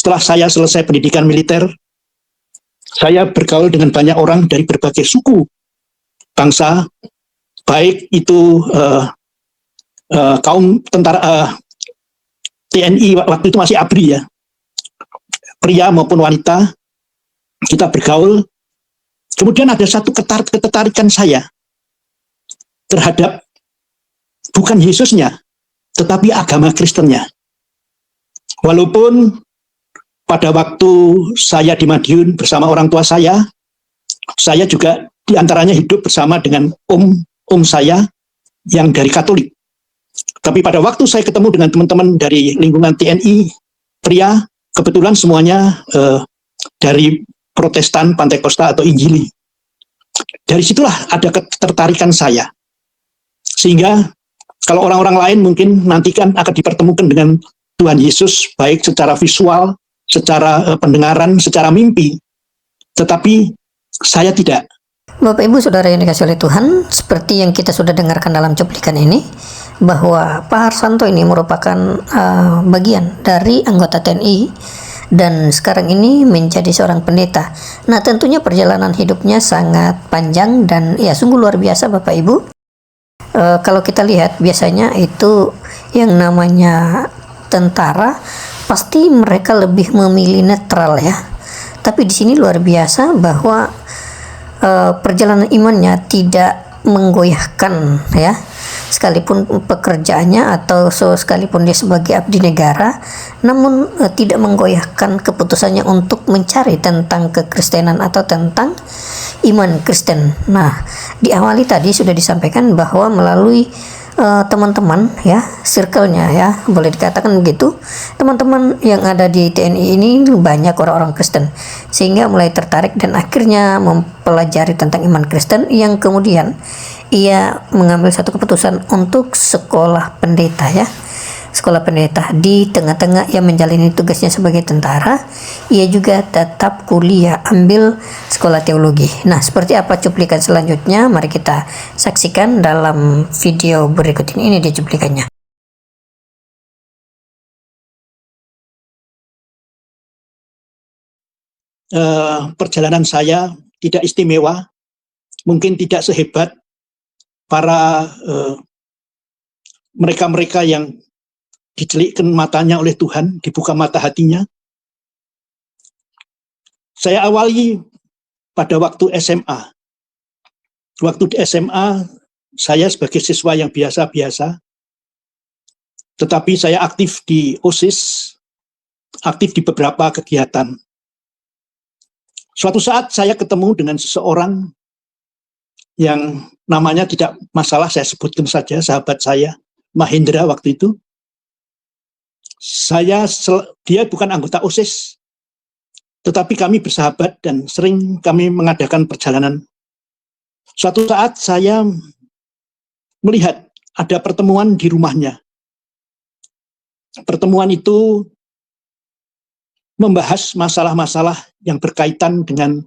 Setelah saya selesai pendidikan militer, saya bergaul dengan banyak orang dari berbagai suku, bangsa, baik itu kaum tentara TNI waktu itu masih ABRI ya, pria maupun wanita, kita bergaul. Kemudian ada satu ketertarikan saya terhadap bukan Yesusnya, tetapi agama Kristennya. Walaupun pada waktu saya di Madiun bersama orang tua saya juga diantaranya hidup bersama dengan om saya yang dari Katolik. Tapi pada waktu saya ketemu dengan teman-teman dari lingkungan TNI, pria, kebetulan semuanya dari Protestan, Pantekosta atau Injili. Dari situlah ada ketertarikan saya. Sehingga kalau orang-orang lain mungkin nanti kan akan dipertemukan dengan Tuhan Yesus, baik secara visual, secara pendengaran, secara mimpi. Tetapi saya tidak. Bapak Ibu Saudara yang dikasihi oleh Tuhan, seperti yang kita sudah dengarkan dalam cuplikan ini, bahwa Pak Harsanto ini merupakan bagian dari anggota TNI dan sekarang ini menjadi seorang pendeta. Nah, tentunya perjalanan hidupnya sangat panjang dan ya sungguh luar biasa Bapak Ibu. Kalau kita lihat biasanya itu yang namanya tentara pasti mereka lebih memilih netral ya. Tapi di sini luar biasa bahwa perjalanan imannya tidak menggoyahkan ya, sekalipun pekerjaannya atau sekalipun dia sebagai abdi negara, namun tidak menggoyahkan keputusannya untuk mencari tentang kekristenan atau tentang iman Kristen. Nah, diawali tadi sudah disampaikan bahwa melalui teman-teman ya, circle-nya ya, boleh dikatakan begitu, teman-teman yang ada di TNI ini banyak orang-orang Kristen, sehingga mulai tertarik dan akhirnya mempelajari tentang iman Kristen, yang kemudian ia mengambil satu keputusan untuk sekolah pendeta ya, sekolah pendeta. Di tengah-tengah ia menjalani tugasnya sebagai tentara, ia juga tetap kuliah ambil sekolah teologi. Nah, seperti apa cuplikan selanjutnya? Mari kita saksikan dalam video berikut ini. Ini dia cuplikannya. Perjalanan saya tidak istimewa, mungkin tidak sehebat para mereka-mereka yang dicelikkan matanya oleh Tuhan, dibuka mata hatinya. Saya awali pada waktu SMA. Waktu di SMA, saya sebagai siswa yang biasa-biasa, tetapi saya aktif di OSIS, aktif di beberapa kegiatan. Suatu saat saya ketemu dengan seseorang yang namanya tidak masalah, saya sebutkan saja, sahabat saya, Mahendra waktu itu. Dia bukan anggota OSIS, tetapi kami bersahabat dan sering kami mengadakan perjalanan. Suatu saat saya melihat ada pertemuan di rumahnya. Pertemuan itu membahas masalah-masalah yang berkaitan dengan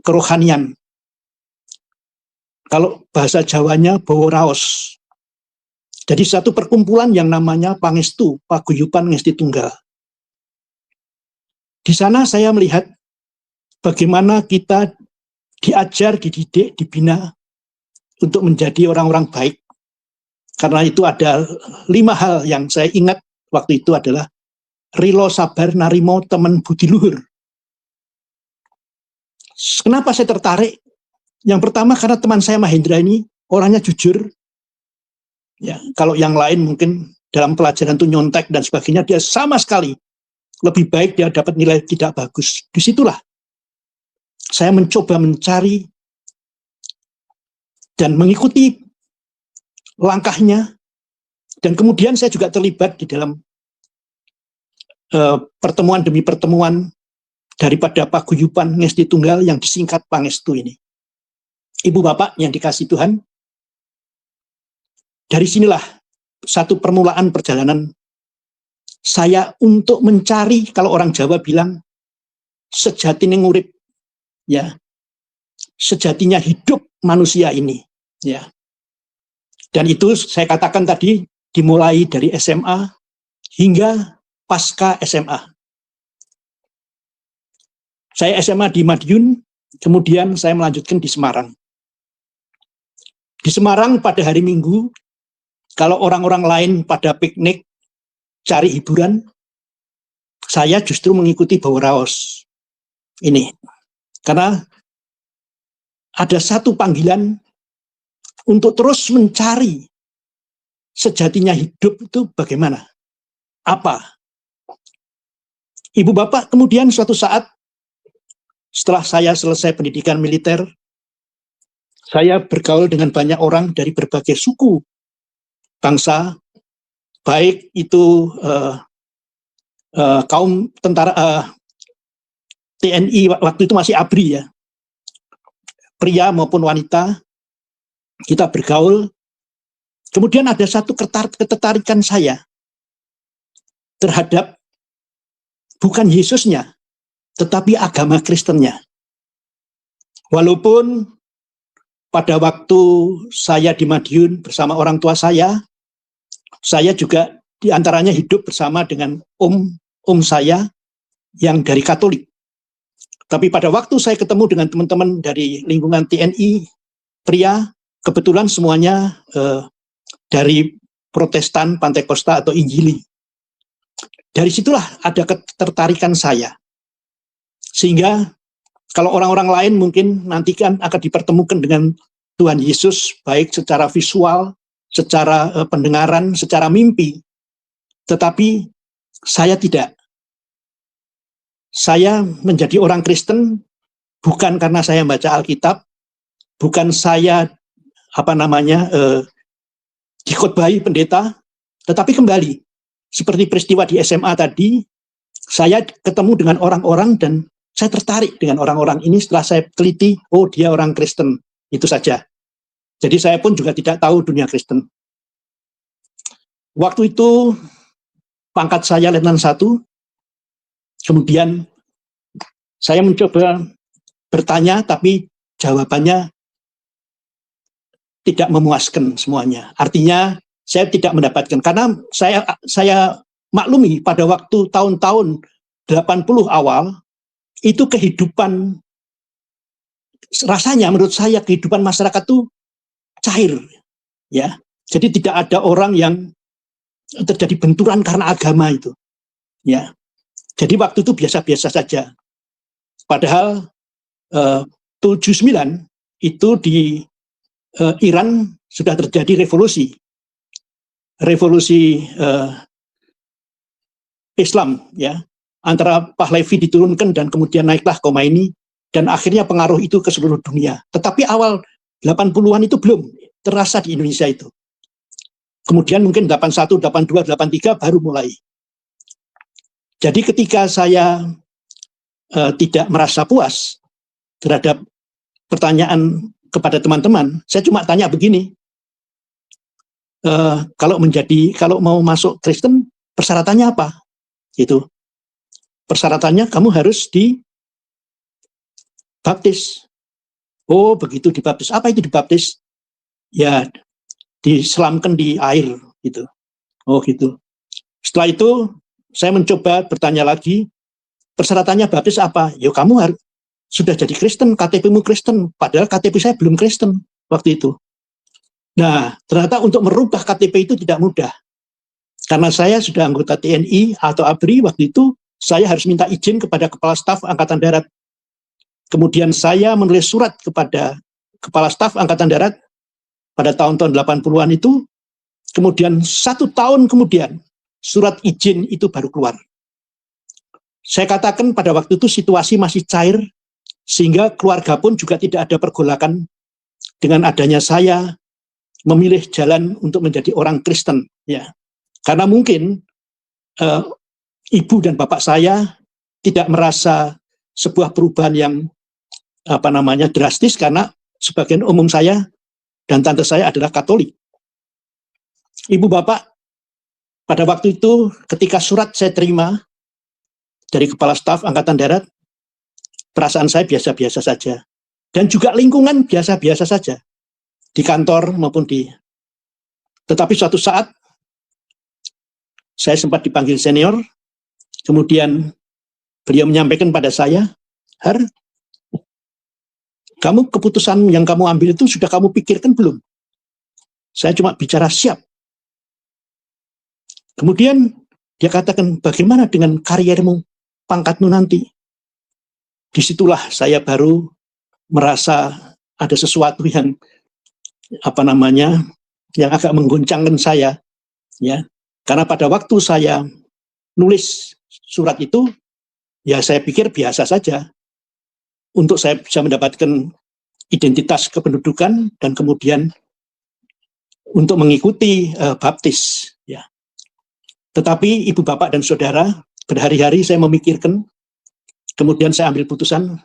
kerohanian. Kalau bahasa Jawanya Boworaos. Jadi satu perkumpulan yang namanya Pangestu, Paguyuban Ngesti Tunggal. Di sana saya melihat bagaimana kita diajar, dididik, dibina untuk menjadi orang-orang baik. Karena itu ada 5 hal yang saya ingat waktu itu adalah rilo, sabar, narimo, temen, budi luhur. Kenapa saya tertarik? Yang pertama karena teman saya Mahendra ini orangnya jujur. Ya, kalau yang lain mungkin dalam pelajaran itu nyontek dan sebagainya, dia sama sekali lebih baik, dia dapat nilai tidak bagus. Disitulah saya mencoba mencari dan mengikuti langkahnya, dan kemudian saya juga terlibat di dalam pertemuan demi pertemuan daripada Paguyuban Ngesti Tunggal yang disingkat Pangestu ini. Ibu bapak yang dikasihi Tuhan, dari sinilah satu permulaan perjalanan saya untuk mencari, kalau orang Jawa bilang, sejatinya ngurip, ya, sejatinya hidup manusia ini, ya. Dan itu saya katakan tadi dimulai dari SMA hingga pasca SMA. Saya SMA di Madiun, kemudian saya melanjutkan di Semarang. Di Semarang pada hari Minggu, kalau orang-orang lain pada piknik, cari hiburan, saya justru mengikuti bawa raos ini. Karena ada satu panggilan untuk terus mencari sejatinya hidup itu bagaimana? Apa? Ibu bapak kemudian suatu saat setelah saya selesai pendidikan militer, saya bergaul dengan banyak orang dari berbagai suku, bangsa, baik itu kaum tentara TNI waktu itu masih ABRI ya, pria maupun wanita, kita bergaul. Kemudian ada satu ketertarikan saya terhadap bukan Yesusnya, tetapi agama Kristennya. Walaupun pada waktu saya di Madiun bersama orang tua saya juga diantaranya hidup bersama dengan om saya yang dari Katolik. Tapi pada waktu saya ketemu dengan teman-teman dari lingkungan TNI, pria, kebetulan semuanya dari Protestan, Pantekosta atau Injili. Dari situlah ada ketertarikan saya. Sehingga kalau orang-orang lain mungkin nanti kan akan dipertemukan dengan Tuhan Yesus, baik secara visual, secara pendengaran, secara mimpi. Tetapi saya tidak. Saya menjadi orang Kristen bukan karena saya membaca Alkitab, bukan saya dikhotbahi pendeta, tetapi kembali seperti peristiwa di SMA tadi, saya ketemu dengan orang-orang dan saya tertarik dengan orang-orang ini. Setelah saya teliti, oh dia orang Kristen, itu saja. Jadi saya pun juga tidak tahu dunia Kristen. Waktu itu pangkat saya Letnan 1, kemudian saya mencoba bertanya, tapi jawabannya tidak memuaskan semuanya. Artinya saya tidak mendapatkan, karena saya maklumi pada waktu tahun-tahun 80 awal, itu kehidupan, rasanya menurut saya kehidupan masyarakat itu cair. Ya, jadi tidak ada orang yang terjadi benturan karena agama itu. Ya, jadi waktu itu biasa-biasa saja. Padahal 79 itu di Iran sudah terjadi revolusi Islam, ya, antara Pahlavi diturunkan dan kemudian naiklah Khomeini, dan akhirnya pengaruh itu ke seluruh dunia. Tetapi awal 80-an itu belum terasa di Indonesia itu. Kemudian mungkin 81, 82, 83 baru mulai. Jadi ketika saya tidak merasa puas terhadap pertanyaan kepada teman-teman, saya cuma tanya begini, kalau mau masuk Kristen, persyaratannya apa? Gitu. Persyaratannya kamu harus dibaptis. Oh, begitu, dibaptis. Apa itu dibaptis? Ya, diselamkan di air gitu. Oh, gitu. Setelah itu saya mencoba bertanya lagi, persyaratannya baptis apa? Ya, kamu harus sudah jadi Kristen, KTP-mu Kristen, padahal KTP saya belum Kristen waktu itu. Nah, ternyata untuk merubah KTP itu tidak mudah. Karena saya sudah anggota TNI atau ABRI, waktu itu saya harus minta izin kepada Kepala Staf Angkatan Darat. Kemudian saya menulis surat kepada Kepala Staf Angkatan Darat pada tahun-tahun 80-an itu. Kemudian 1 tahun kemudian surat izin itu baru keluar. Saya katakan pada waktu itu situasi masih cair, sehingga keluarga pun juga tidak ada pergolakan dengan adanya saya memilih jalan untuk menjadi orang Kristen, ya. Karena mungkin ibu dan bapak saya tidak merasa sebuah perubahan yang drastis, karena sebagian umum saya dan tante saya adalah Katolik. Ibu bapak pada waktu itu ketika surat saya terima dari Kepala Staf Angkatan Darat, perasaan saya biasa-biasa saja. Dan juga lingkungan biasa-biasa saja. Di kantor maupun Tetapi suatu saat, saya sempat dipanggil senior, kemudian beliau menyampaikan pada saya, Har, kamu keputusan yang kamu ambil itu sudah kamu pikirkan belum? Saya cuma bicara siap. Kemudian dia katakan, bagaimana dengan kariermu, pangkatmu nanti? Disitulah saya baru merasa ada sesuatu yang yang agak menggoncangkan saya, ya. Karena pada waktu saya nulis surat itu, ya saya pikir biasa saja. Untuk saya bisa mendapatkan identitas kependudukan dan kemudian untuk mengikuti baptis, ya. Tetapi ibu bapak dan saudara, berhari-hari saya memikirkan, kemudian saya ambil putusan,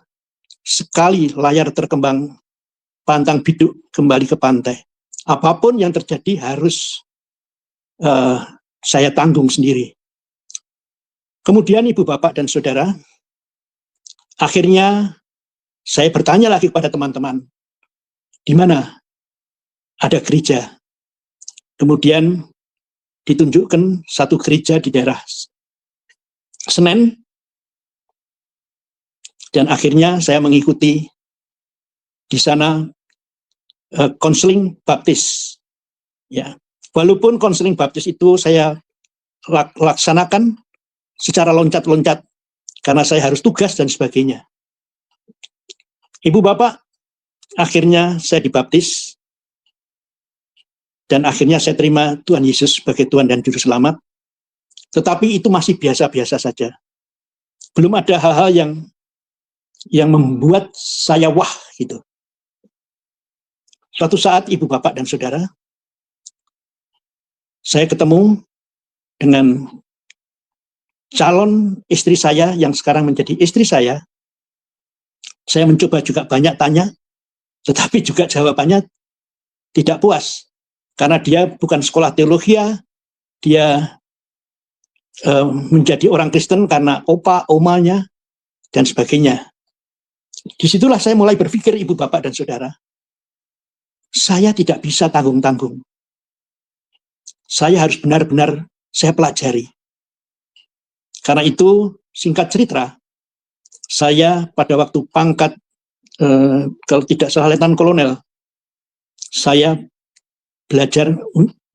sekali layar terkembang, pantang biduk kembali ke pantai. Apapun yang terjadi harus saya tanggung sendiri. Kemudian ibu bapak dan saudara, akhirnya saya bertanya lagi kepada teman-teman, di mana ada gereja? Kemudian ditunjukkan satu gereja di daerah Senen, dan akhirnya saya mengikuti di sana konseling baptis. Ya, walaupun konseling baptis itu saya laksanakan secara loncat-loncat karena saya harus tugas dan sebagainya. Ibu bapak, akhirnya saya dibaptis dan akhirnya saya terima Tuhan Yesus sebagai Tuhan dan Juru Selamat. Tetapi itu masih biasa-biasa saja. Belum ada hal-hal yang membuat saya wah gitu. Suatu saat ibu bapak dan saudara, saya ketemu dengan calon istri saya yang sekarang menjadi istri saya. Saya mencoba juga banyak tanya, tetapi juga jawabannya tidak puas. Karena dia bukan sekolah teologi, dia menjadi orang Kristen karena opa, omanya, dan sebagainya. Disitulah saya mulai berpikir, ibu bapak dan saudara, saya tidak bisa tanggung-tanggung. Saya harus benar-benar saya pelajari. Karena itu, singkat cerita, saya pada waktu pangkat, kalau tidak salah letnan kolonel, saya belajar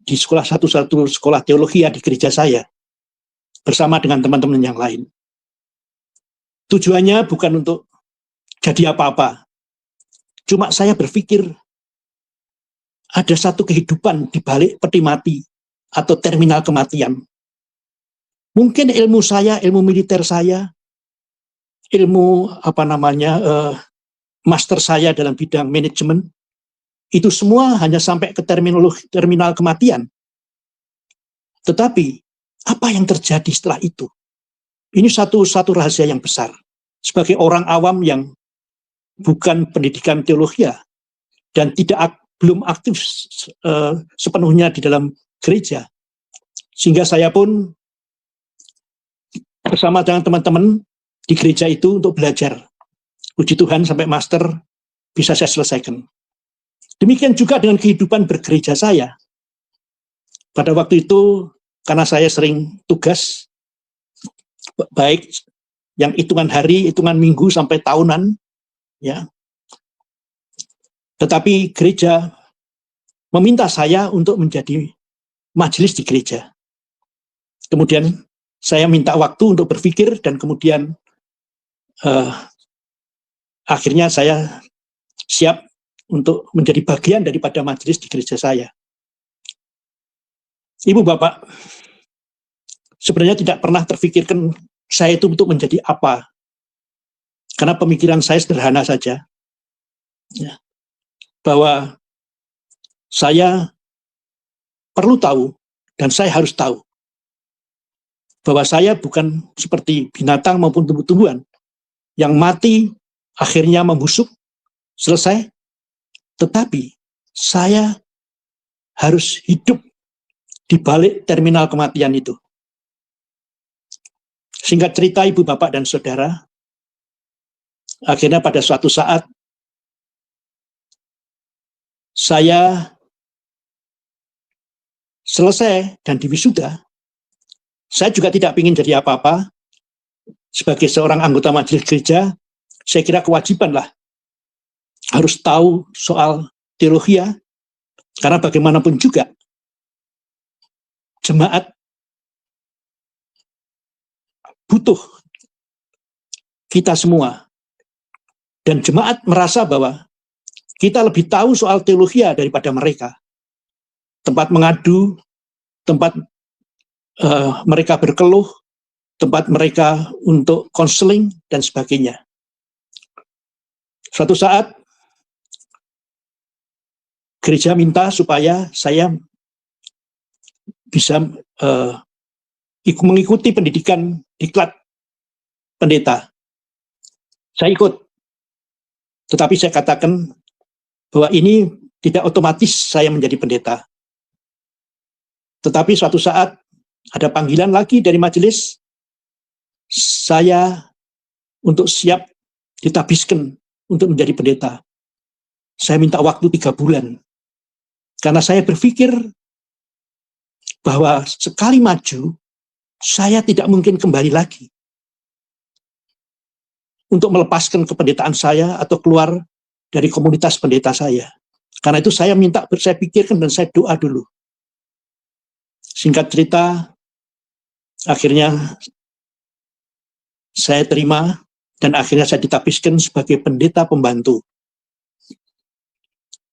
di satu sekolah teologi di gereja saya, bersama dengan teman-teman yang lain. Tujuannya bukan untuk jadi apa-apa. Cuma saya berpikir, ada satu kehidupan di balik peti mati, atau terminal kematian. Mungkin ilmu saya, ilmu militer saya, ilmu master saya dalam bidang manajemen, itu semua hanya sampai ke terminal kematian. Tetapi apa yang terjadi setelah itu? Ini satu rahasia yang besar. Sebagai orang awam yang bukan pendidikan teologi dan belum aktif sepenuhnya di dalam gereja, sehingga saya pun bersama dengan teman-teman di gereja itu untuk belajar. Puji Tuhan sampai master bisa saya selesaikan. Demikian juga dengan kehidupan bergereja saya. Pada waktu itu, karena saya sering tugas, baik yang hitungan hari, hitungan minggu, sampai tahunan, ya. Tetapi gereja meminta saya untuk menjadi majelis di gereja. Kemudian saya minta waktu untuk berpikir dan kemudian akhirnya saya siap untuk menjadi bagian daripada majelis di gereja saya. Ibu bapak, sebenarnya tidak pernah terfikirkan saya itu untuk menjadi apa. Karena pemikiran saya sederhana saja. Ya, bahwa saya perlu tahu dan saya harus tahu bahwa saya bukan seperti binatang maupun tumbuh-tumbuhan yang mati akhirnya membusuk, selesai. Tetapi saya harus hidup di balik terminal kematian itu. Singkat cerita, ibu bapak dan saudara, akhirnya pada suatu saat saya selesai dan diwisuda. Saya juga tidak ingin jadi apa-apa sebagai seorang anggota majelis gereja. saya kira kewajiban lah harus tahu soal teologi, karena bagaimanapun juga jemaat butuh kita semua, dan jemaat merasa bahwa kita lebih tahu soal teologi daripada mereka. Tempat mengadu, tempat mereka berkeluh, tempat mereka untuk konseling dan sebagainya. Suatu saat gereja minta supaya saya bisa mengikuti pendidikan diklat pendeta. Saya ikut, tetapi saya katakan bahwa ini tidak otomatis saya menjadi pendeta. Tetapi suatu saat ada panggilan lagi dari majelis, saya untuk siap ditabiskan untuk menjadi pendeta. Saya minta waktu 3 bulan, karena saya berpikir bahwa sekali maju, saya tidak mungkin kembali lagi untuk melepaskan kependetaan saya atau keluar dari komunitas pendeta saya. Karena itu saya minta, saya pikirkan dan saya doa dulu. Singkat cerita, akhirnya saya terima dan akhirnya saya ditabiskan sebagai pendeta pembantu.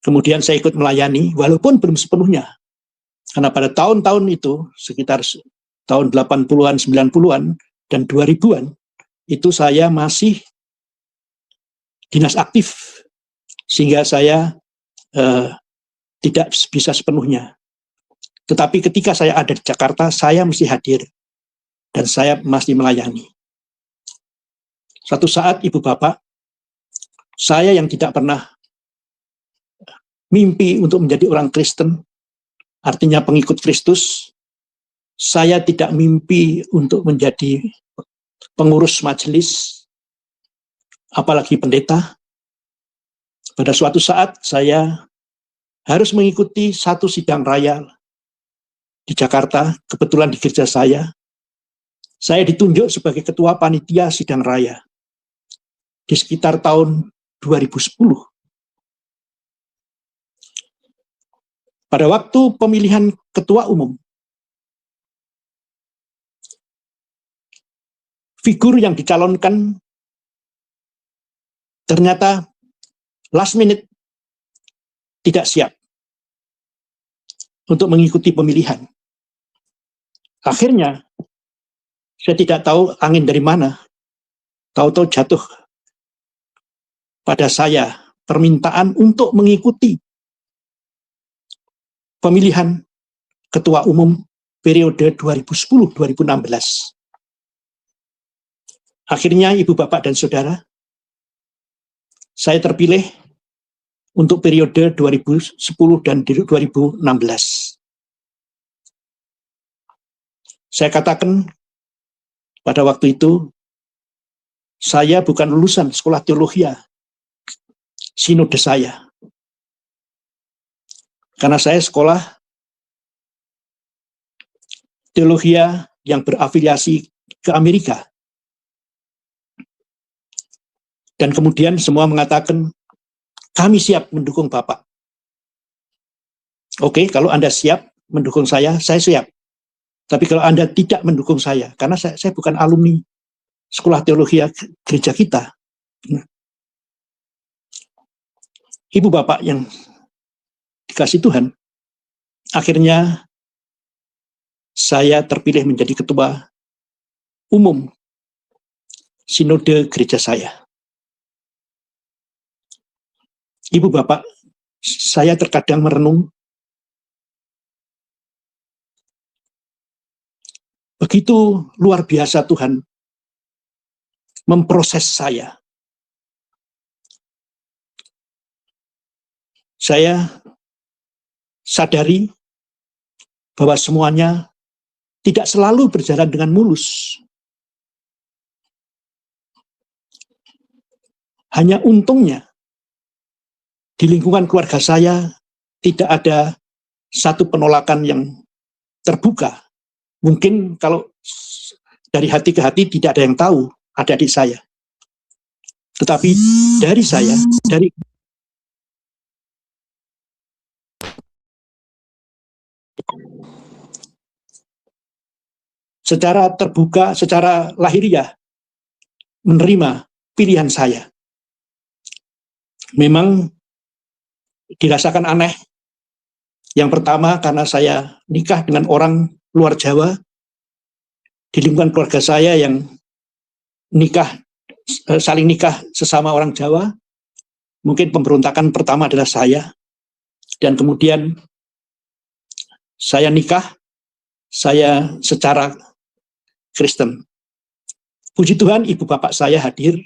Kemudian saya ikut melayani, walaupun belum sepenuhnya. Karena pada tahun-tahun itu, sekitar tahun 80-an, 90-an, dan 2000-an, itu saya masih dinas aktif, sehingga saya tidak bisa sepenuhnya. Tetapi ketika saya ada di Jakarta, saya mesti hadir, dan saya masih melayani. Suatu saat, ibu bapak, saya yang tidak pernah mimpi untuk menjadi orang Kristen, artinya pengikut Kristus, saya tidak mimpi untuk menjadi pengurus majelis, apalagi pendeta. Pada suatu saat saya harus mengikuti satu sidang raya di Jakarta, kebetulan di gereja saya ditunjuk sebagai ketua panitia sidang raya di sekitar tahun 2010. Pada waktu pemilihan ketua umum, figur yang dicalonkan ternyata last minute tidak siap untuk mengikuti pemilihan. Akhirnya, saya tidak tahu angin dari mana, tahu-tahu jatuh pada saya permintaan untuk mengikuti pemilihan ketua umum periode 2010-2016. Akhirnya, ibu, bapak, dan saudara, saya terpilih untuk periode 2010 dan 2016. Saya katakan pada waktu itu, saya bukan lulusan sekolah teologi, sinode saya. Karena saya sekolah teologi yang berafiliasi ke Amerika. Dan kemudian semua mengatakan, kami siap mendukung Bapak. Oke, kalau Anda siap mendukung saya siap. Tapi kalau Anda tidak mendukung saya, karena saya bukan alumni sekolah teologi gereja kita. Ibu bapak yang dikasih Tuhan, akhirnya saya terpilih menjadi ketua umum sinode gereja saya. Ibu bapak, saya terkadang merenung, begitu luar biasa Tuhan memproses saya. Saya sadari bahwa semuanya tidak selalu berjalan dengan mulus. Hanya untungnya, di lingkungan keluarga saya tidak ada satu penolakan yang terbuka. Mungkin kalau dari hati ke hati tidak ada yang tahu adik-adik saya. Tetapi dari saya, dari secara terbuka, secara lahiriah menerima pilihan saya. Memang dirasakan aneh. Yang pertama karena saya nikah dengan orang luar Jawa, di lingkungan keluarga saya yang saling nikah sesama orang Jawa. Mungkin pemberontakan pertama adalah saya, dan kemudian saya nikah, saya secara Kristen. Puji Tuhan, ibu bapak saya hadir,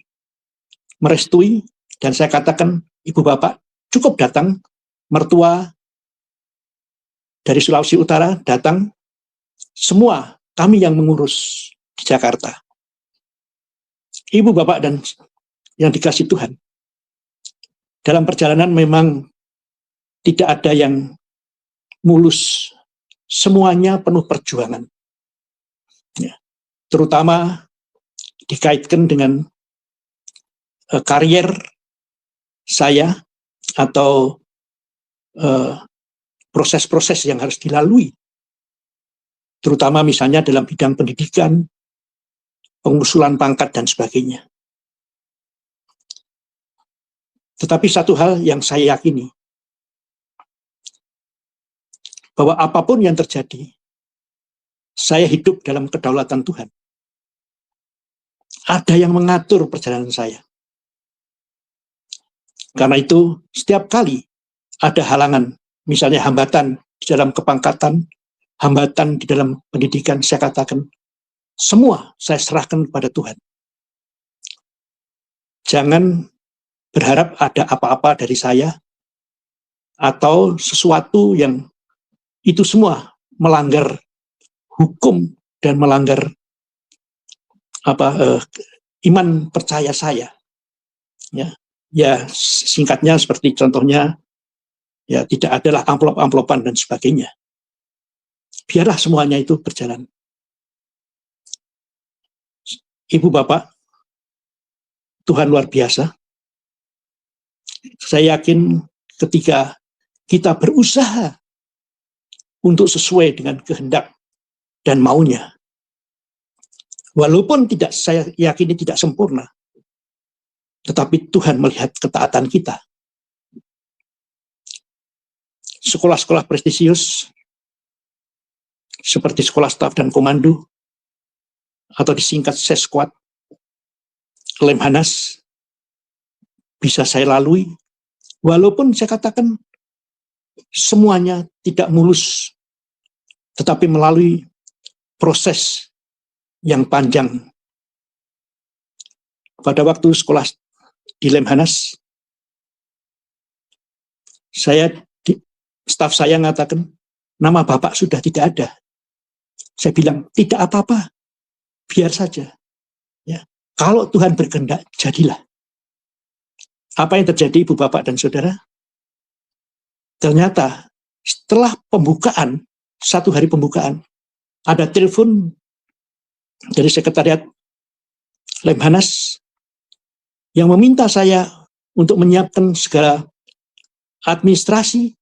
merestui, dan saya katakan, ibu bapak cukup datang, mertua dari Sulawesi Utara datang, semua kami yang mengurus di Jakarta. Ibu bapak dan yang dikasih Tuhan, dalam perjalanan memang tidak ada yang mulus, semuanya penuh perjuangan. Ya, terutama dikaitkan dengan karier saya atau proses-proses yang harus dilalui, terutama misalnya dalam bidang pendidikan, pengusulan pangkat, dan sebagainya. Tetapi satu hal yang saya yakini, bahwa apapun yang terjadi, saya hidup dalam kedaulatan Tuhan. Ada yang mengatur perjalanan saya. Karena itu, setiap kali ada halangan, misalnya hambatan di dalam kepangkatan, hambatan di dalam pendidikan, saya katakan, semua saya serahkan kepada Tuhan. Jangan berharap ada apa-apa dari saya, atau sesuatu yang itu semua melanggar hukum dan melanggar iman percaya saya. Ya, singkatnya seperti contohnya, ya tidak adalah amplop-amplopan dan sebagainya. Biarlah semuanya itu berjalan. Ibu bapak, Tuhan luar biasa. Saya yakin ketika kita berusaha untuk sesuai dengan kehendak dan maunya, walaupun saya yakini tidak sempurna, tetapi Tuhan melihat ketaatan kita. Sekolah-sekolah prestisius seperti sekolah staf dan komando, atau disingkat Sesquad, Lemhanas, bisa saya lalui, walaupun saya katakan semuanya tidak mulus, tetapi melalui proses yang panjang. Pada waktu sekolah di Lemhanas, staf saya mengatakan, nama bapak sudah tidak ada. Saya bilang, tidak apa-apa, biar saja. Ya, kalau Tuhan berkehendak, jadilah. Apa yang terjadi, ibu bapak dan saudara? Ternyata setelah pembukaan, satu hari pembukaan, ada telepon dari sekretariat Lemhanas yang meminta saya untuk menyiapkan segala administrasi,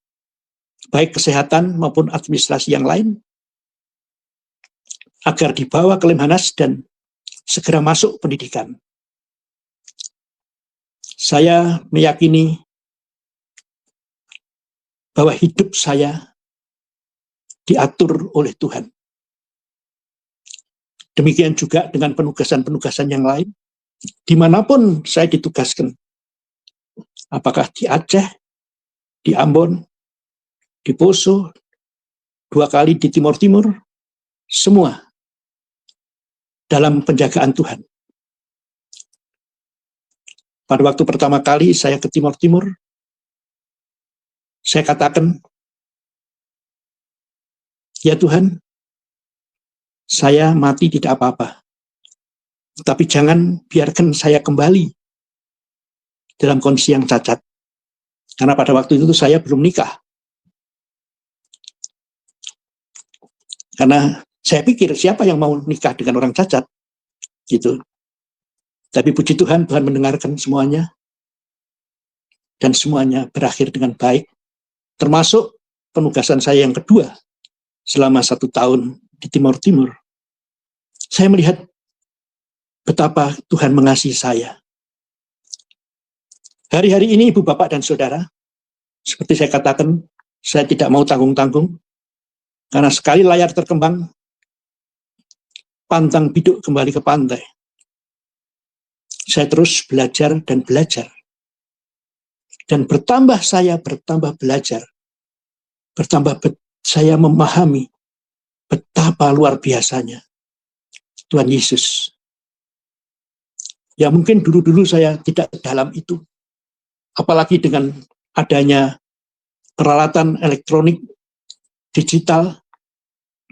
baik kesehatan maupun administrasi yang lain, agar dibawa ke Lemhanas dan segera masuk pendidikan. Saya meyakini bahwa hidup saya diatur oleh Tuhan. Demikian juga dengan penugasan-penugasan yang lain, dimanapun saya ditugaskan, apakah di Aceh, di Ambon, di Poso, 2 kali di Timur Timur, semua dalam penjagaan Tuhan. Pada waktu pertama kali saya ke Timur Timur, saya katakan, ya Tuhan, saya mati tidak apa-apa, tapi jangan biarkan saya kembali dalam kondisi yang cacat. Karena pada waktu itu saya belum nikah. Karena saya pikir siapa yang mau nikah dengan orang cacat, gitu. Tapi puji Tuhan, Tuhan mendengarkan semuanya, dan semuanya berakhir dengan baik, termasuk penugasan saya yang kedua selama 1 tahun di Timur Timur. Saya melihat betapa Tuhan mengasihi saya. Hari-hari ini Ibu Bapak dan Saudara, seperti saya katakan, saya tidak mau tanggung-tanggung, karena sekali layar terkembang, pantang biduk kembali ke pantai. Saya terus belajar dan belajar. Dan bertambah belajar. Saya memahami betapa luar biasanya Tuhan Yesus. Ya mungkin dulu-dulu saya tidak dalam itu. Apalagi dengan adanya peralatan elektronik digital,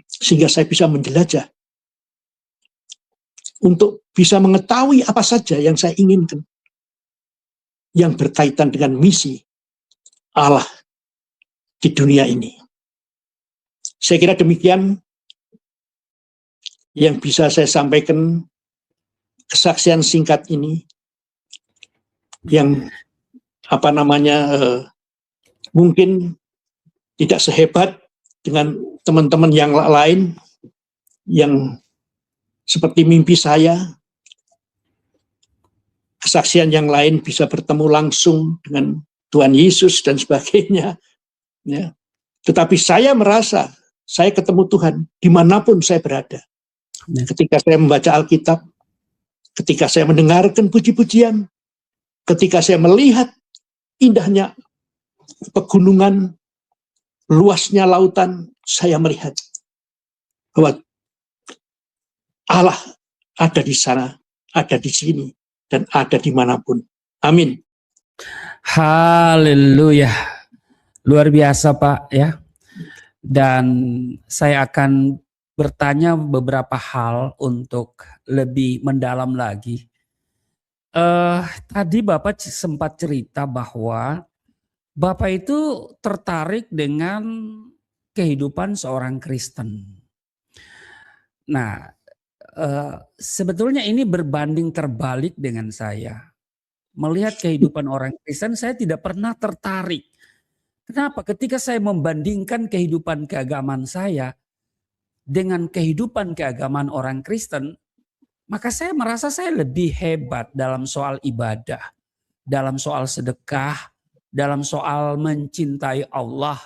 sehingga saya bisa menjelajah untuk bisa mengetahui apa saja yang saya inginkan, yang berkaitan dengan misi Allah di dunia ini. Saya kira demikian yang bisa saya sampaikan, kesaksian singkat ini, yang mungkin tidak sehebat dengan teman-teman yang lain yang seperti mimpi saya. Kesaksian yang lain bisa bertemu langsung dengan Tuhan Yesus dan sebagainya. Ya. Tetapi saya merasa saya ketemu Tuhan dimanapun saya berada. Ketika saya membaca Alkitab, ketika saya mendengarkan puji-pujian, ketika saya melihat indahnya pegunungan, luasnya lautan, saya melihat bahwa Allah ada di sana, ada di sini, dan ada dimanapun. Amin. Haleluya. Luar biasa Pak ya. Dan saya akan bertanya beberapa hal untuk lebih mendalam lagi. Tadi Bapak sempat cerita bahwa Bapak itu tertarik dengan kehidupan seorang Kristen. Nah, sebetulnya ini berbanding terbalik dengan saya. Melihat kehidupan orang Kristen, saya tidak pernah tertarik. Kenapa? Ketika saya membandingkan kehidupan keagamaan saya dengan kehidupan keagamaan orang Kristen, maka saya merasa saya lebih hebat dalam soal ibadah, dalam soal sedekah, dalam soal mencintai Allah,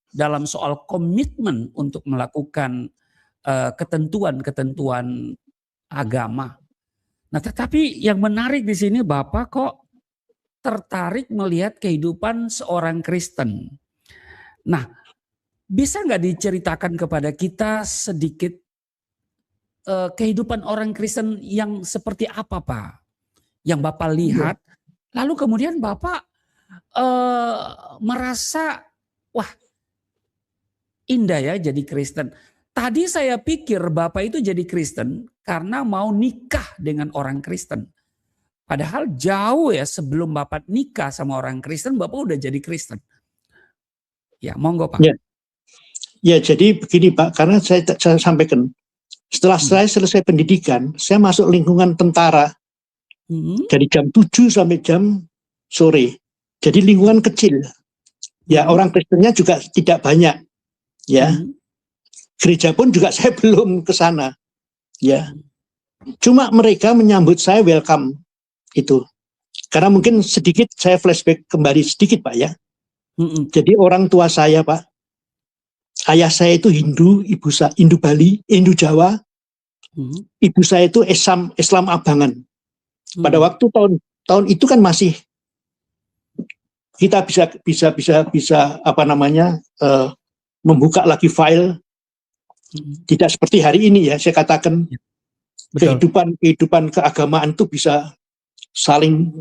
dalam soal komitmen untuk melakukan ketentuan-ketentuan agama. Nah, tetapi yang menarik di sini Bapak kok tertarik melihat kehidupan seorang Kristen. Nah, bisa nggak diceritakan kepada kita sedikit kehidupan orang Kristen yang seperti apa Pak? Yang Bapak lihat, lalu kemudian Bapak merasa, wah indah ya jadi Kristen. Tadi saya pikir Bapak itu jadi Kristen karena mau nikah dengan orang Kristen. Padahal jauh ya sebelum Bapak nikah sama orang Kristen, Bapak udah jadi Kristen. Ya monggo Pak. Ya jadi begini Pak, karena saya sampaikan, setelah saya selesai pendidikan, saya masuk lingkungan tentara dari jam 7 sampai jam sore. Jadi lingkungan kecil. Ya orang Kristennya juga tidak banyak. Ya. Gereja pun juga saya belum ke sana. Ya. Cuma mereka menyambut saya welcome itu. Karena mungkin sedikit saya flashback kembali sedikit Pak ya. Jadi orang tua saya Pak, ayah saya itu Hindu, ibu saya Hindu Bali, Hindu Jawa. Ibu saya itu Islam Abangan. Pada waktu tahun itu kan masih kita bisa membuka lagi file. Tidak seperti hari ini ya, saya katakan kehidupan keagamaan itu bisa saling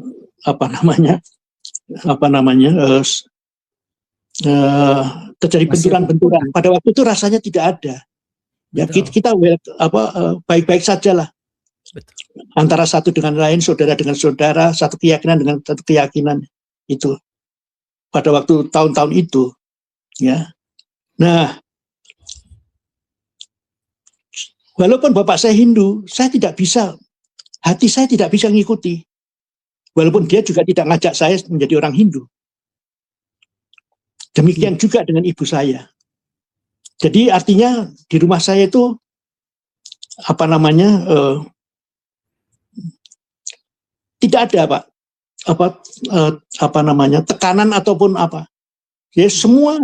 terjadi benturan-benturan. Pada waktu itu rasanya tidak ada. Ya kita baik-baik saja lah. Antara satu dengan lain, saudara dengan saudara, satu keyakinan dengan satu keyakinan itu. Pada waktu tahun-tahun itu, ya. Nah, walaupun bapak saya Hindu, saya tidak bisa hati saya tidak bisa mengikuti. Walaupun dia juga tidak ngajak saya menjadi orang Hindu. Demikian juga dengan ibu saya. Jadi artinya di rumah saya itu tidak ada tekanan ataupun apa. Ya semua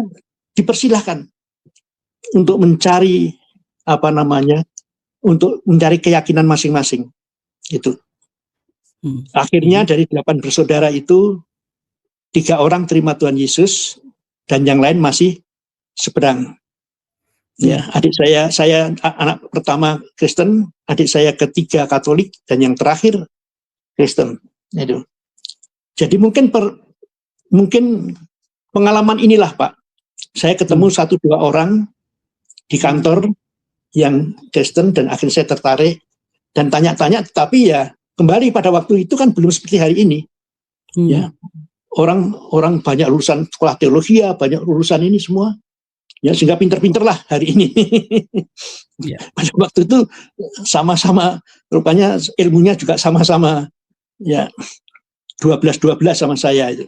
dipersilahkan untuk mencari untuk mencari keyakinan masing-masing. Itu. Akhirnya dari 8 bersaudara itu 3 orang terima Tuhan Yesus dan yang lain masih seberang. Ya, adik saya anak pertama Kristen, adik saya ketiga Katolik dan yang terakhir Kristen. Itu. Jadi mungkin pengalaman inilah Pak. Saya ketemu 1-2 orang di kantor yang Kristen dan akhirnya saya tertarik dan tanya-tanya, tetapi ya kembali pada waktu itu kan belum seperti hari ini. Ya. Orang banyak lulusan sekolah teologi, banyak lulusan ini semua. Ya sehingga pinter-pinter lah hari ini. Ya. Pada waktu itu sama-sama rupanya ilmunya juga sama-sama ya 12 sama saya itu.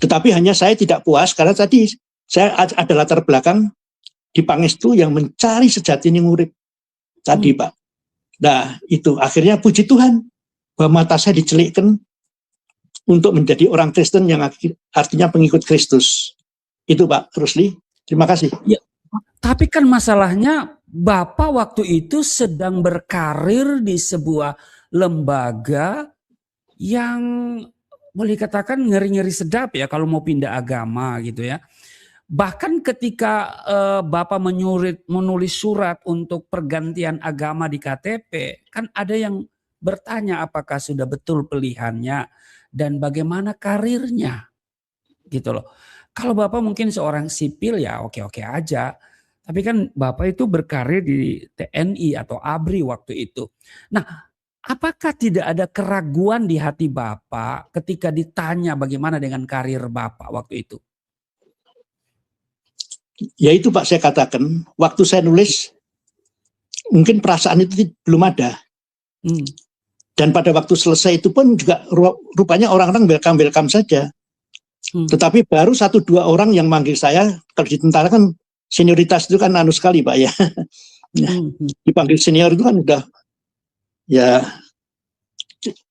Tetapi hanya saya tidak puas karena tadi saya ada latar belakang di Pangestu yang mencari sejatinya urip tadi Pak. Nah itu akhirnya puji Tuhan bahwa mata saya dicelikkan untuk menjadi orang Kristen yang artinya pengikut Kristus. Itu Pak Rusli. Terima kasih. Ya, tapi kan masalahnya Bapak waktu itu sedang berkarir di sebuah lembaga yang boleh katakan ngeri-ngeri sedap ya kalau mau pindah agama gitu ya. Bahkan ketika Bapak menulis surat untuk pergantian agama di KTP, kan ada yang bertanya apakah sudah betul pilihannya dan bagaimana karirnya gitu loh. Kalau Bapak mungkin seorang sipil ya oke-oke aja. Tapi kan Bapak itu berkarir di TNI atau ABRI waktu itu. Nah, apakah tidak ada keraguan di hati Bapak ketika ditanya bagaimana dengan karir Bapak waktu itu? Ya itu Pak saya katakan, waktu saya nulis mungkin perasaan itu belum ada. Dan pada waktu selesai itu pun juga rupanya orang-orang welcome saja. Tetapi baru 1-2 orang yang manggil saya, kalau di tentara kan senioritas itu kan anu sekali Pak ya. Dipanggil senior itu kan udah ya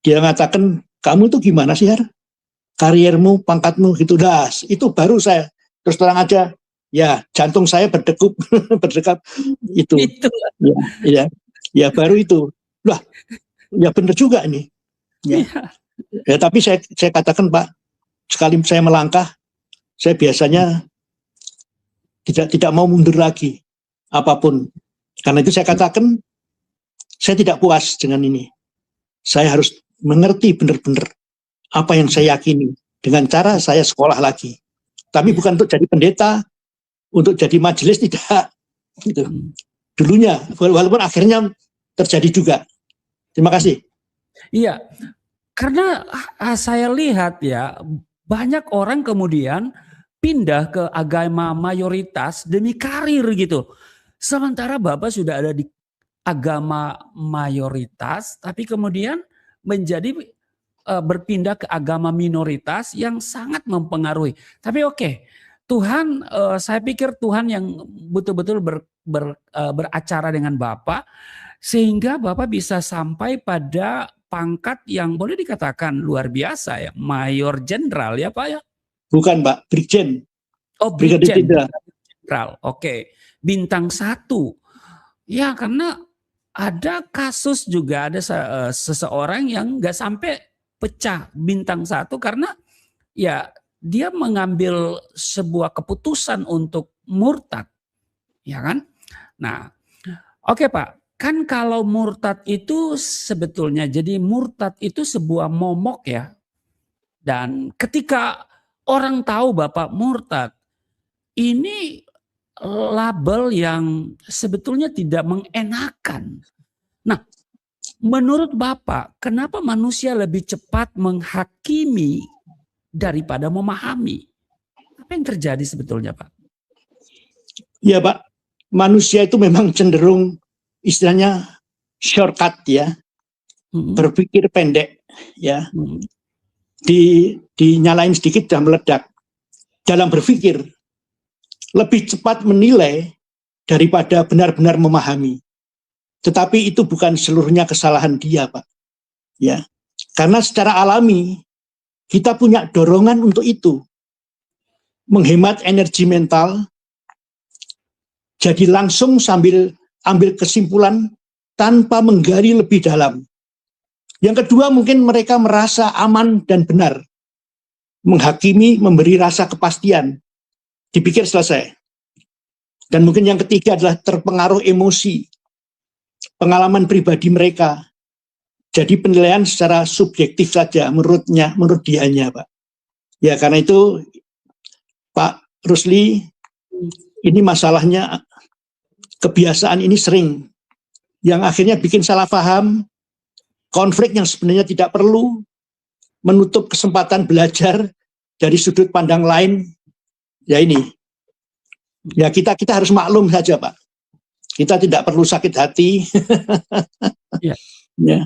dia mengatakan kamu tuh gimana sih Har? Kariermu, pangkatmu gitu dah. Itu baru saya terus terang aja ya jantung saya berdegup berdekat itu. Ya baru itu. Lah ya benar juga ini. Ya tapi saya katakan Pak, sekali saya melangkah, saya biasanya tidak mau mundur lagi apapun. Karena itu saya katakan saya tidak puas dengan ini. Saya harus mengerti benar-benar apa yang saya yakini dengan cara saya sekolah lagi. Tapi bukan untuk jadi pendeta, untuk jadi majelis tidak. Gitu. Dulunya, walaupun akhirnya terjadi juga. Terima kasih. Iya, karena saya lihat ya banyak orang kemudian pindah ke agama mayoritas demi karir gitu. Sementara Bapak sudah ada di agama mayoritas, tapi kemudian menjadi berpindah ke agama minoritas yang sangat mempengaruhi. Tapi oke, Tuhan, saya pikir Tuhan yang betul-betul beracara dengan Bapak, sehingga Bapak bisa sampai pada pangkat yang boleh dikatakan luar biasa ya, Mayor Jenderal ya Pak ya? Bukan Pak, Brigjen. Oh Brigjen Jenderal, oke. Bintang 1. Ya karena ada kasus juga ada seseorang yang nggak sampai pecah bintang 1 karena ya dia mengambil sebuah keputusan untuk murtad, ya kan? Nah, oke Pak, kan kalau murtad itu sebetulnya jadi murtad itu sebuah momok ya. Dan ketika orang tahu Bapak murtad, ini label yang sebetulnya tidak mengenakan. Nah, menurut Bapak, kenapa manusia lebih cepat menghakimi daripada memahami? Apa yang terjadi sebetulnya Pak? Ya Pak, manusia itu memang cenderung istilahnya shortcut ya. berpikir pendek, ya, Mm. dinyalain sedikit dan meledak. Dalam berpikir lebih cepat menilai daripada benar-benar memahami. Tetapi itu bukan seluruhnya kesalahan dia, Pak. Ya, karena secara alami kita punya dorongan untuk itu, menghemat energi mental. Jadi langsung sambil ambil kesimpulan tanpa menggali lebih dalam. Yang kedua, mungkin mereka merasa aman dan benar, menghakimi, memberi rasa kepastian, dipikir selesai. Dan mungkin yang ketiga adalah terpengaruh emosi, pengalaman pribadi mereka. Jadi penilaian secara subjektif saja menurut dianya, Pak. Ya, karena itu Pak Rusli, ini masalahnya kebiasaan ini sering, yang akhirnya bikin salah paham, konflik yang sebenarnya tidak perlu, menutup kesempatan belajar dari sudut pandang lain. Ya ini, ya kita harus maklum saja, Pak. Kita tidak perlu sakit hati. Ya. Ya.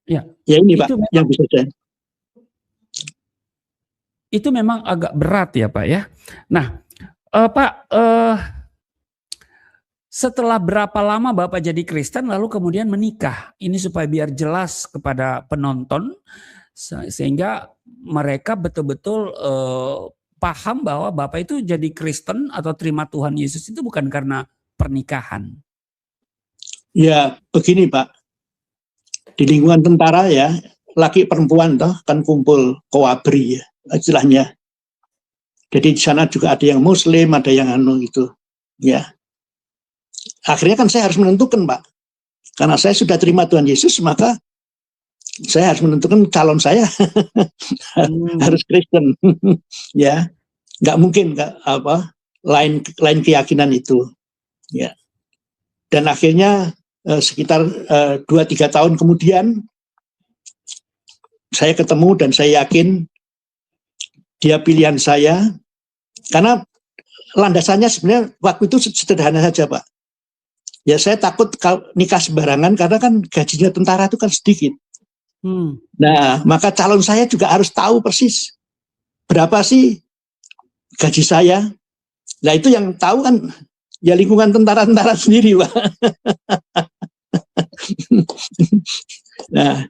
Ya. Ya ini, Itu Pak, memang, yang bisa saya. itu memang agak berat ya, Pak ya. Nah, Pak, setelah berapa lama Bapak jadi Kristen lalu kemudian menikah? Ini supaya biar jelas kepada penonton sehingga mereka betul-betul paham bahwa Bapak itu jadi Kristen atau terima Tuhan Yesus itu bukan karena pernikahan. Ya, begini, Pak. Di lingkungan tentara ya, laki perempuan toh kan kumpul kowabri ya, istilahnya. Jadi di sana juga ada yang Muslim, ada yang itu. Ya. Akhirnya kan saya harus menentukan, Pak. Karena saya sudah terima Tuhan Yesus, maka saya harus menentukan calon saya harus Kristen. Ya. Nggak mungkin lain keyakinan itu. Ya. Dan akhirnya sekitar 2-3 tahun kemudian saya ketemu dan saya yakin dia pilihan saya, karena landasannya sebenarnya waktu itu sederhana saja, Pak. Ya saya takut nikah sembarangan karena kan gajinya tentara itu kan sedikit. Nah, maka calon saya juga harus tahu persis berapa sih gaji saya. Nah, itu yang tahu kan ya lingkungan tentara-tentara sendiri, Pak. Nah,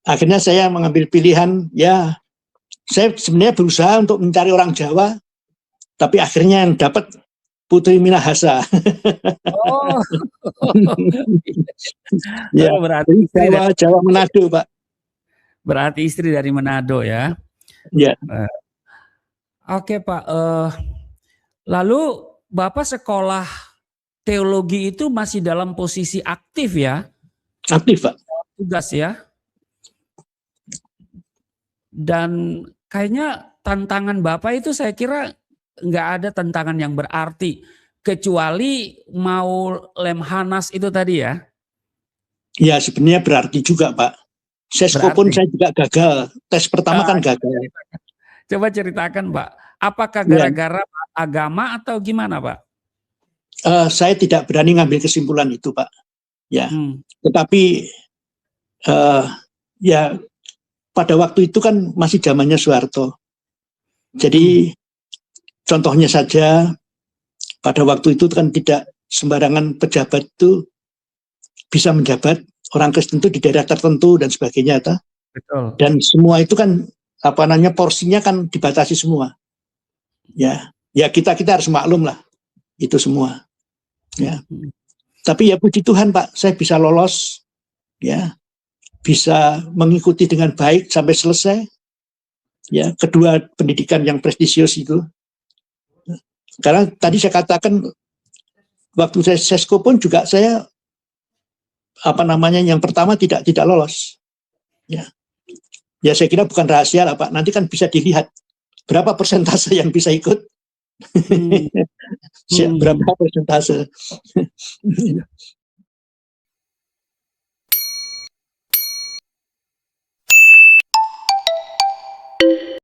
akhirnya saya mengambil pilihan, ya saya sebenarnya berusaha untuk mencari orang Jawa, tapi akhirnya yang dapat Putri Minahasa. Oh. Ya, berarti istri Jawa Manado, Pak. Berarti istri dari Manado ya. Ya. Oke, Pak. Lalu Bapak sekolah teologi itu masih dalam posisi aktif ya? Aktif, Pak. Tugas ya. Dan kayaknya tantangan Bapak itu saya kira nggak ada tantangan yang berarti. Kecuali mau Lemhanas itu tadi ya? Ya sebenarnya berarti juga, Pak. Sesko pun saya juga gagal. Tes pertama kan gagal. Coba ceritakan, Pak. Apakah gara-gara agama atau gimana, Pak? Saya tidak berani ngambil kesimpulan itu, Pak. Ya, tetapi ya pada waktu itu kan masih zamannya Soeharto. Jadi contohnya saja pada waktu itu kan tidak sembarangan pejabat itu bisa menjabat, orang Kristen itu di daerah tertentu dan sebagainya. Betul. Dan semua itu kan porsinya kan dibatasi semua. Ya kita harus maklum lah itu semua. Ya. Tapi ya puji Tuhan, Pak, saya bisa lolos, ya, bisa mengikuti dengan baik sampai selesai. Ya, kedua pendidikan yang prestisius itu. Karena tadi saya katakan waktu saya sesko pun juga saya yang pertama tidak lolos. Ya. Ya saya kira bukan rahasia lah, Pak. Nanti kan bisa dilihat berapa persentase yang bisa ikut. Berapa persentase.